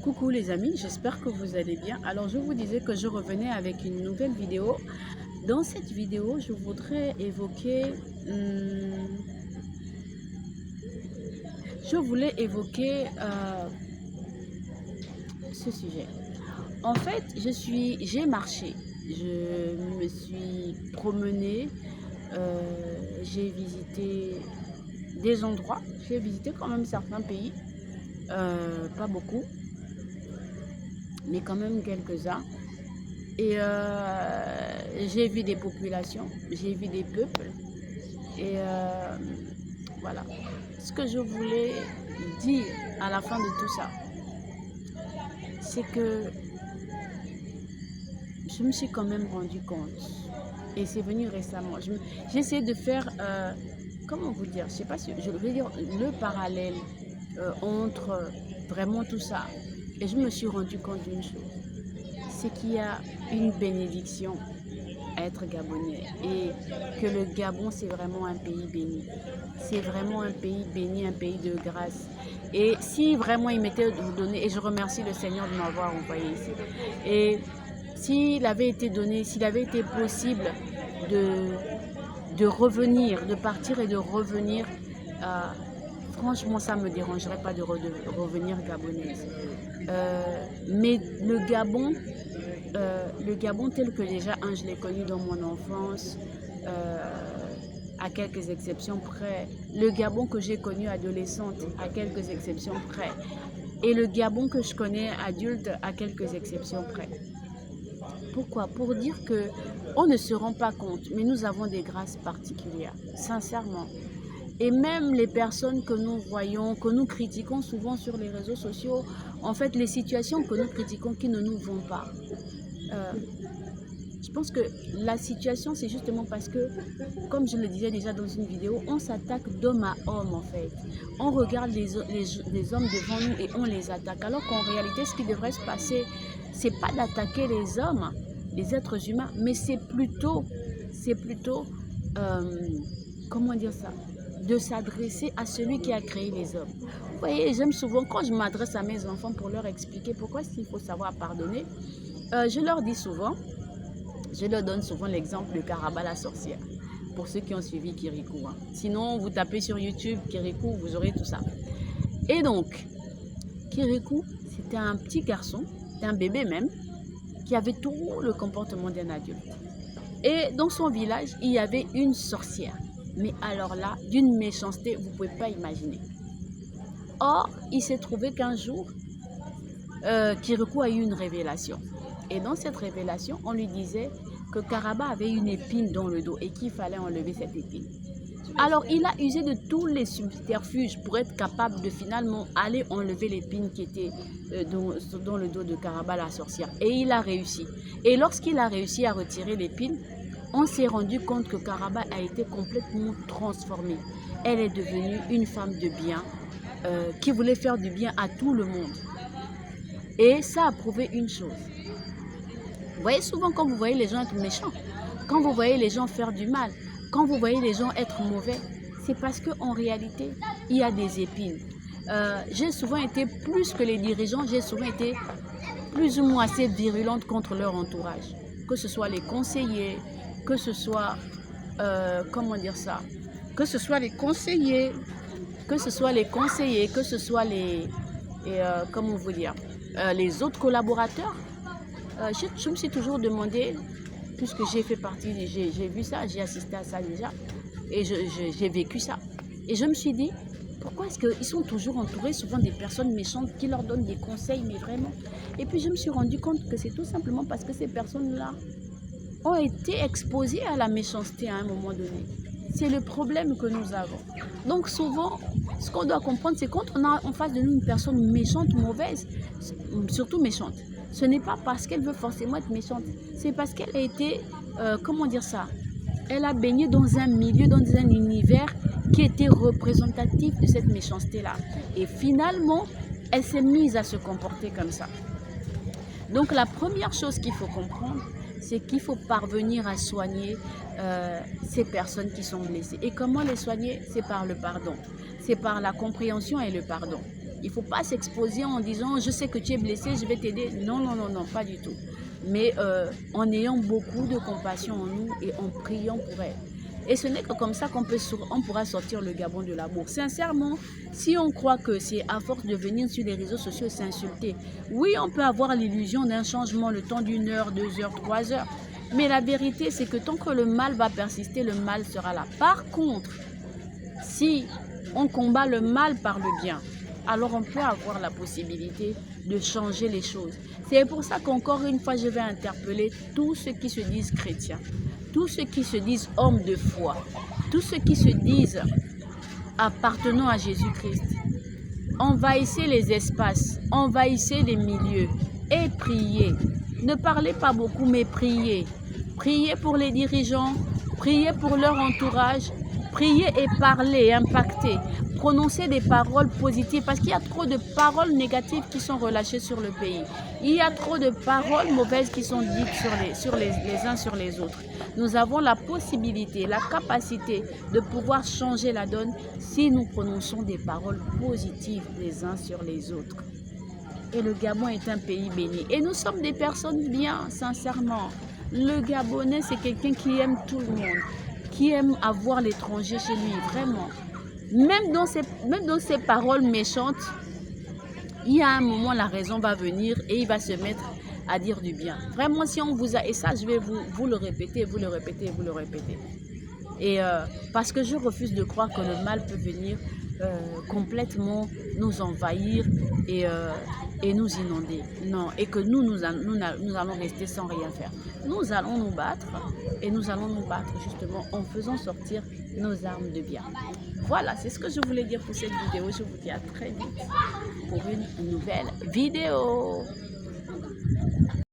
Coucou les amis, j'espère que vous allez bien. Alors je vous disais que je revenais avec une nouvelle vidéo. Dans cette vidéo, je voudrais évoquer, je voulais évoquer ce sujet. En fait, j'ai marché, je me suis promenée, j'ai visité des endroits, j'ai visité quand même certains pays, pas beaucoup, mais quand même quelques-uns. Et j'ai vu des populations, j'ai vu des peuples. Et voilà. Ce que je voulais dire à la fin de tout ça, c'est que je me suis quand même rendu compte. Et c'est venu récemment. J'ai essayé de faire, comment vous dire, je sais pas si je veux dire le parallèle entre vraiment tout ça. Et je me suis rendu compte d'une chose, c'est qu'il y a une bénédiction à être gabonais et que le Gabon, c'est vraiment un pays béni. C'est vraiment un pays béni, un pays de grâce. Et si vraiment il m'était donné, et je remercie le Seigneur de m'avoir envoyé ici, et s'il avait été donné, s'il avait été possible de revenir, de partir et de revenir, franchement, ça ne me dérangerait pas de revenir gabonaise. Mais le Gabon tel que déjà, je l'ai connu dans mon enfance, à quelques exceptions près. Le Gabon que j'ai connu adolescente, à quelques exceptions près. Et le Gabon que je connais adulte, à quelques exceptions près. Pourquoi? Pour dire que on ne se rend pas compte, mais nous avons des grâces particulières, sincèrement. Et même les personnes que nous voyons, que nous critiquons souvent sur les réseaux sociaux, en fait, les situations que nous critiquons qui ne nous vont pas. Je pense que la situation, c'est justement parce que, comme je le disais déjà dans une vidéo, on s'attaque d'homme à homme en fait. On regarde les hommes devant nous et on les attaque. Alors qu'en réalité, ce qui devrait se passer, c'est pas d'attaquer les hommes, les êtres humains, mais c'est plutôt, comment dire ça, de s'adresser à celui qui a créé les hommes. Vous voyez, j'aime souvent, quand je m'adresse à mes enfants pour leur expliquer pourquoi il faut savoir pardonner, je leur dis souvent, je leur donne souvent l'exemple de Karaba la sorcière, pour ceux qui ont suivi Kirikou. Hein. Sinon, vous tapez sur YouTube Kirikou, vous aurez tout ça. Et donc, Kirikou, c'était un petit garçon, c'était un bébé même, qui avait tout le comportement d'un adulte. Et dans son village, il y avait une sorcière. Mais alors là, d'une méchanceté, vous ne pouvez pas imaginer. Or, il s'est trouvé qu'un jour, Kirikou a eu une révélation. Et dans cette révélation, on lui disait que Karaba avait une épine dans le dos et qu'il fallait enlever cette épine. Alors, il a usé de tous les subterfuges pour être capable de finalement aller enlever l'épine qui était dans le dos de Karaba la sorcière. Et il a réussi. Et lorsqu'il a réussi à retirer l'épine, on s'est rendu compte que Karaba a été complètement transformée. Elle est devenue une femme de bien qui voulait faire du bien à tout le monde. Et ça a prouvé une chose. Vous voyez, souvent quand vous voyez les gens être méchants, quand vous voyez les gens faire du mal, quand vous voyez les gens être mauvais, c'est parce qu'en réalité, il y a des épines. J'ai souvent été, plus que les dirigeants, j'ai souvent été plus ou moins assez virulente contre leur entourage. Que ce soit les conseillers, que ce soit, comment dire ça, que ce soit les conseillers, que ce soit comment vous dire, les autres collaborateurs. Je me suis toujours demandé, puisque j'ai fait partie, j'ai vu ça, j'ai assisté à ça déjà, et j'ai vécu ça. Et je me suis dit, pourquoi est-ce qu'ils sont toujours entourés souvent des personnes méchantes qui leur donnent des conseils, mais vraiment. Et puis je me suis rendu compte que c'est tout simplement parce que ces personnes-là ont été exposées à la méchanceté à un moment donné. C'est le problème que nous avons. Donc souvent, ce qu'on doit comprendre, c'est quand on a en face de nous une personne méchante, mauvaise, surtout méchante, ce n'est pas parce qu'elle veut forcément être méchante, c'est parce qu'elle a été, comment dire ça, elle a baigné dans un milieu, dans un univers qui était représentatif de cette méchanceté-là. Et finalement, elle s'est mise à se comporter comme ça. Donc la première chose qu'il faut comprendre, c'est qu'il faut parvenir à soigner ces personnes qui sont blessées. Et comment les soigner? C'est par le pardon. C'est par la compréhension et le pardon. Il ne faut pas s'exposer en disant « je sais que tu es blessé, je vais t'aider ». Non, non, non, non, pas du tout. Mais en ayant beaucoup de compassion en nous et en priant pour elle. Et ce n'est que comme ça qu'on pourra sortir le Gabon de la bourse. Sincèrement, si on croit que c'est à force de venir sur les réseaux sociaux et s'insulter, oui, on peut avoir l'illusion d'un changement le temps d'1 heure, 2 heures, 3 heures. Mais la vérité, c'est que tant que le mal va persister, le mal sera là. Par contre, si on combat le mal par le bien, alors on peut avoir la possibilité de changer les choses. C'est pour ça qu'encore une fois, je vais interpeller tous ceux qui se disent chrétiens, tous ceux qui se disent hommes de foi, tous ceux qui se disent appartenant à Jésus-Christ. Envahissez les espaces, envahissez les milieux et priez. Ne parlez pas beaucoup, mais priez. Priez pour les dirigeants, priez pour leur entourage, priez et parlez, impactez. Prononcez des paroles positives parce qu'il y a trop de paroles négatives qui sont relâchées sur le pays. Il y a trop de paroles mauvaises qui sont dites les uns sur les autres. Nous avons la possibilité, la capacité de pouvoir changer la donne si nous prononçons des paroles positives les uns sur les autres. Et le Gabon est un pays béni. Et nous sommes des personnes bien, sincèrement. Le Gabonais, c'est quelqu'un qui aime tout le monde, qui aime avoir l'étranger chez lui, vraiment. Même dans ses paroles méchantes, il y a un moment, la raison va venir et il va se mettre à dire du bien. Vraiment, si on vous a... Et ça, je vais vous le répéter, vous le répéter, vous le répéter. Et parce que je refuse de croire que le mal peut venir complètement nous envahir et nous inonder. Non, et que nous allons rester sans rien faire. Nous allons nous battre et nous allons nous battre justement en faisant sortir nos armes de bien. Voilà, c'est ce que je voulais dire pour cette vidéo. Je vous dis à très vite pour une nouvelle vidéo.